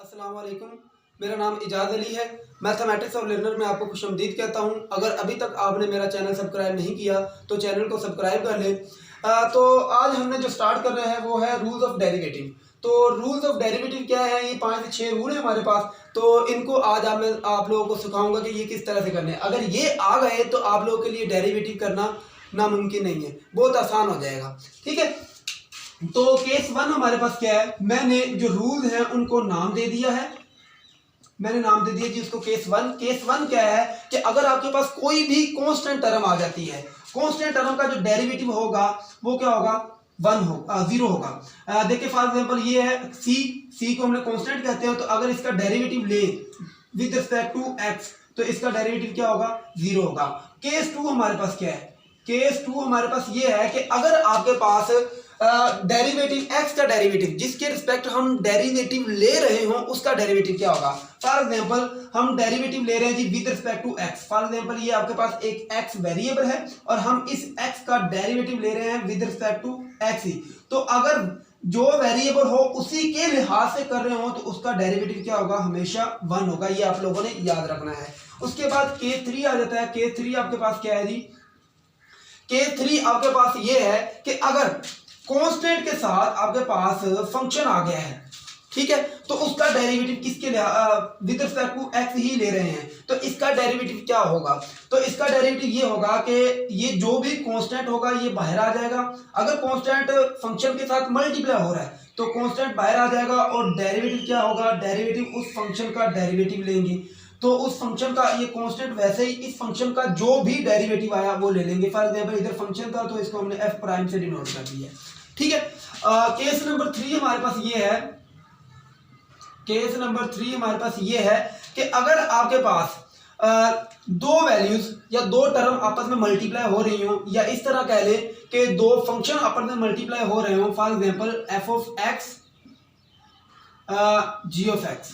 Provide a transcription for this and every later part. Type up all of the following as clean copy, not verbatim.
अस्सलाम वालेकुम, मेरा नाम इजाज़ अली है। मैथमेटिक्स ऑफ लर्नर में आपको खुशआमदीद कहता हूं। अगर अभी तक आपने मेरा चैनल सब्सक्राइब नहीं किया तो चैनल को सब्सक्राइब कर लें। तो आज हमने जो स्टार्ट कर रहे हैं वो है रूल्स ऑफ डेरिवेटिव। तो रूल्स ऑफ डेरिवेटिव क्या है? ये 5 से 6 रूल है हमारे पास। तो इनको आज मैं आप लोगों को सिखाऊंगा कि ये किस तरह से करने हैं। अगर ये आ गए तो आप लोगों के लिए डेरिवेटिव करना नामुमकिन नहीं है, बहुत आसान हो जाएगा। ठीक है, तो केस 1 हमारे पास क्या है? मैंने जो रूल हैं उनको नाम दे दिया है। मैंने नाम दे दिया जी उसको केस 1। केस 1 क्या है कि अगर आपके पास कोई भी कांस्टेंट टर्म आ जाती है, कांस्टेंट टर्म का जो डेरिवेटिव होगा वो क्या होगा? 0 होगा। देखिए फॉर एग्जांपल ये है सी को हमने कांस्टेंट कहते हैं। तो अगर इसका डेरिवेटिव ले विद रिस्पेक्ट टू एक्स तो इसका डेरिवेटिव क्या होगा? 0 होगा। केस 2 हमारे पास क्या है? केस 2 हमारे पास ये है कि अगर आपके पास डेरिवेटिव एक्स का डेरिवेटिव जिसके रिस्पेक्ट हम डेरिवेटिव ले रहे हो उसका डेरिवेटिव क्या होगा? फॉर एग्जांपल हम डेरिवेटिव ले रहे हैं g with respect to x. For example ये आपके पास एक एक्स वेरिएबल है और हम इस एक्स का डेरिवेटिव ले रहे हैं विद रिस्पेक्ट टू एक्स ही। तो अगर जो वेरिएबल हो उसी के लिहाज से कर रहे हो तो उसका डेरिवेटिव क्या होगा? हमेशा 1 होगा। ये आप लोगों ने याद रखना है। उसके बाद केस 3 आ जाता है। केस 3 आपके पास क्या है जी? केस 3 आपके पास ये है कि अगर कांस्टेंट के साथ आपके पास फंक्शन आ गया है, ठीक है, तो उसका डेरिवेटिव किसके विद रिस्पेक्ट टू एक्स ही ले रहे हैं तो इसका डेरिवेटिव क्या होगा? तो इसका डेरिवेटिव ये होगा कि ये जो भी कांस्टेंट होगा ये बाहर आ जाएगा। अगर कांस्टेंट फंक्शन के साथ मल्टीप्लाई हो रहा है तो कांस्टेंट बाहर आ जाएगा और डेरिवेटिव क्या होगा? डेरिवेटिव उस फंक्शन का डेरिवेटिव लेंगे। तो उस फंक्शन का ये कांस्टेंट वैसे ही इस फंक्शन का जो भी डेरिवेटिव आया वो ले लेंगे। फॉर एग्जांपल इधर फंक्शन था तो इसको हमने एफ प्राइम से डिनोट कर दिया। ठीक है, केस नंबर 3 हमारे पास ये है। केस नंबर 3 हमारे पास ये है कि अगर आपके पास दो वैल्यूज या दो टर्म आपस में मल्टीप्लाई हो रही हो, या इस तरह कह ले कि दो फंक्शन आपस में मल्टीप्लाई हो रहे हो। For example F of X G of X.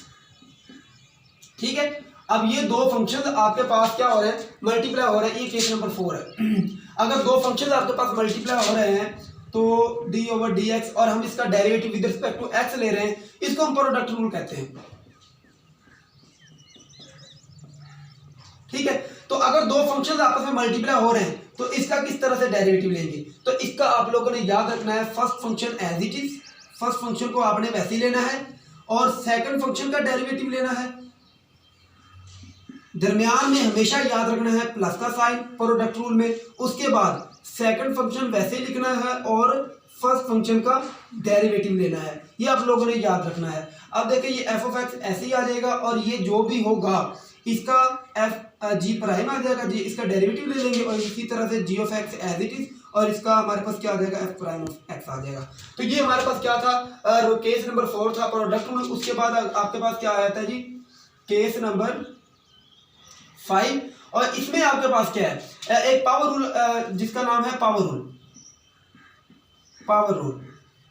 ठीक है, अब ये दो फंक्शन आपके पास क्या हो रहे हैं? मल्टीप्लाई हो रहे हैं। ये केस नंबर 4 है। अगर दो फंक्शन आपके पास मल्टीप्लाई हो रहे हैं तो डी ओवर डी एक्स और हम इसका derivative with respect to X ले रहे हैं, इसको हम प्रोडक्ट रूल कहते हैं। ठीक है, तो अगर दो फंक्शन आपस में मल्टीप्लाई हो रहे हैं तो इसका किस तरह से डेरिवेटिव लेंगे? तो इसका आप लोगों ने याद रखना है, first function as it is, first function को आपने वैसे ही लेना है और सेकंड फंक्शन का डेरिवेटिव लेना है। दरमियान में हमेशा याद रखना है प्लस का साइन प्रोडक्ट रूल में। उसके बाद सेकंड फंक्शन वैसे ही लिखना है और फर्स्ट फंक्शन का डेरिवेटिव लेना है। ये आप लोगों ने याद रखना है। अब देखिए ये एफ ऑफ एक्स ऐसे ही आ जाएगा और ये जो भी होगा इसका एफ जी प्राइम आ जाएगा जी, इसका डेरिवेटिव ले लेंगे और इसी तरह से g of x as it is और इसका हमारे पास क्या आ जाएगा? एफ प्राइम ऑफ एक्स आ जाएगा। तो ये हमारे पास क्या था? केस नंबर 4 था प्रोडक्ट रूल। उसके बाद आपके पास क्या आया था जी? केस नंबर 5 और इसमें आपके पास क्या है? एक पावर रूल जिसका नाम है पावर रूल। पावर रूल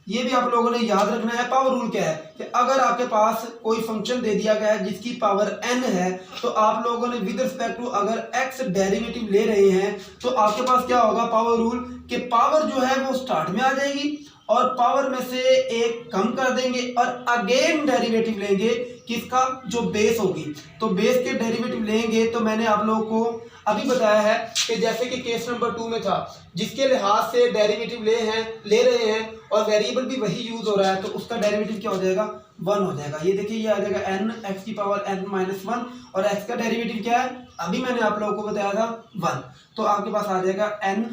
ये भी आप लोगों ने याद रखना है। पावर रूल क्या है कि अगर आपके पास कोई फंक्शन दे दिया गया है जिसकी पावर n है तो आप लोगों ने विद रिस्पेक्ट टू अगर x डेरिवेटिव ले रहे हैं तो आपके पास क्या होगा? पावर रूल कि पावर जो है वो स्टार्ट में आ जाएगी और पावर में से एक कम कर देंगे और अगेन डेरिवेटिव लेंगे किसका? जो बेस होगी। तो बेस के डेरिवेटिव लेंगे तो मैंने आप लोगों को अभी बताया है कि जैसे कि केस नंबर 2 में था जिसके लिहाज से डेरिवेटिव ले रहे हैं और वेरिएबल भी वही यूज हो रहा है तो उसका डेरिवेटिव क्या हो जाएगा? 1 हो जाएगा। ये देखिए ये आ जाएगा n x की पावर n माइनस 1 और x का डेरिवेटिव क्या है? अभी मैंने आप लोगों को बताया था 1। तो आपके पास आ जाएगा n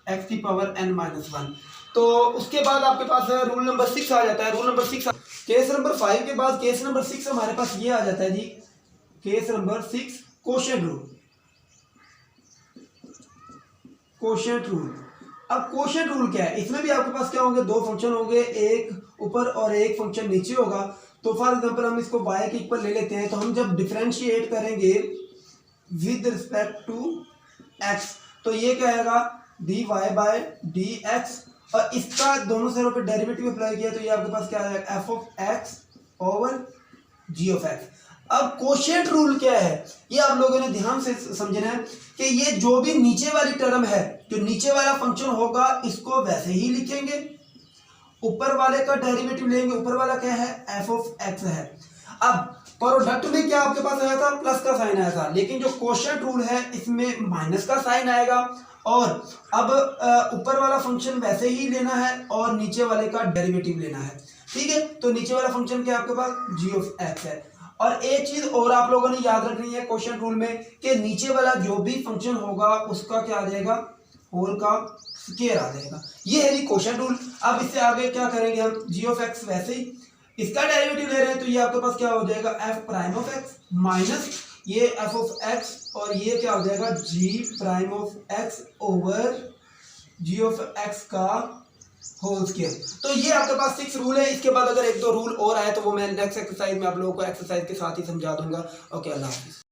x की पावर n माइनस 1। तो उसके बाद आपके पास रूल नंबर 6 आ जाता है। रूल नंबर 6 केस नंबर 5 के बाद केस नंबर 6 हमारे पास ये आ जाता है जी। Case number 6 quotient rule. Quotient rule. अब कोशेंट रूल क्या है? इसमें भी आपके पास क्या होंगे? दो फंक्शन होंगे, एक ऊपर और एक फंक्शन नीचे होगा। तो फॉर एग्जांपल हम इसको y के इक्वल ले लेते हैं। तो हम जब डिफरेंशिएट करेंगे विद रिस्पेक्ट टू x तो ये क्या आएगा? dy बाय dx और इसका दोनों साइडों पे डेरिवेटिव अप्लाई किया तो ये आपके पास क्या आएगा? F of x over ji of X. अब कोशेंट रूल क्या है? ये आप लोगों ने ध्यान से समझना है कि ये जो भी नीचे वाली टर्म है, जो नीचे वाला फंक्शन होगा इसको वैसे ही लिखेंगे, ऊपर वाले का डेरिवेटिव लेंगे। ऊपर वाला क्या है? एफ ऑफ एक्स है। अब प्रोडक्ट में क्या आपके पास आया था, प्लस का साइन आया था, लेकिन जो क्वोशिएंट रूल है इसमें माइनस का साइन आएगा। और अब ऊपर वाला फंक्शन वैसे ही लेना है और नीचे वाले का डेरिवेटिव लेना है, ठीक है। तो नीचे वाला फंक्शन क्या आपके पास जी ऑफ एक्स है। और एक चीज और आप लोगों ने याद रखनी है क्वोशिएंट रूल में कि नीचे वाला जो भी फंक्शन होगा उसका क्या आ जाएगा, होल का स्क्वायर आ जाएगा। ये है जी क्वोशिएंट रूल। अब इससे आगे क्या करेंगे हम, जी ऑफ एक्स वैसे ही इसका डेरिवेटिव ले रहे हैं तो ये आपके पास क्या हो जाएगा, f prime of x minus ये एफ ऑफ एक्स और ये क्या हो जाएगा, g prime of x over ji of x का होल स्क्वायर। तो ये आपके पास 6 रूल है। इसके बाद अगर एक दो रूल और आए तो वो मैं नेक्स्ट एक्सरसाइज में आप लोगों को एक्सरसाइज के साथ ही समझा दूंगा। ओके, अल्लाह हाफिज़।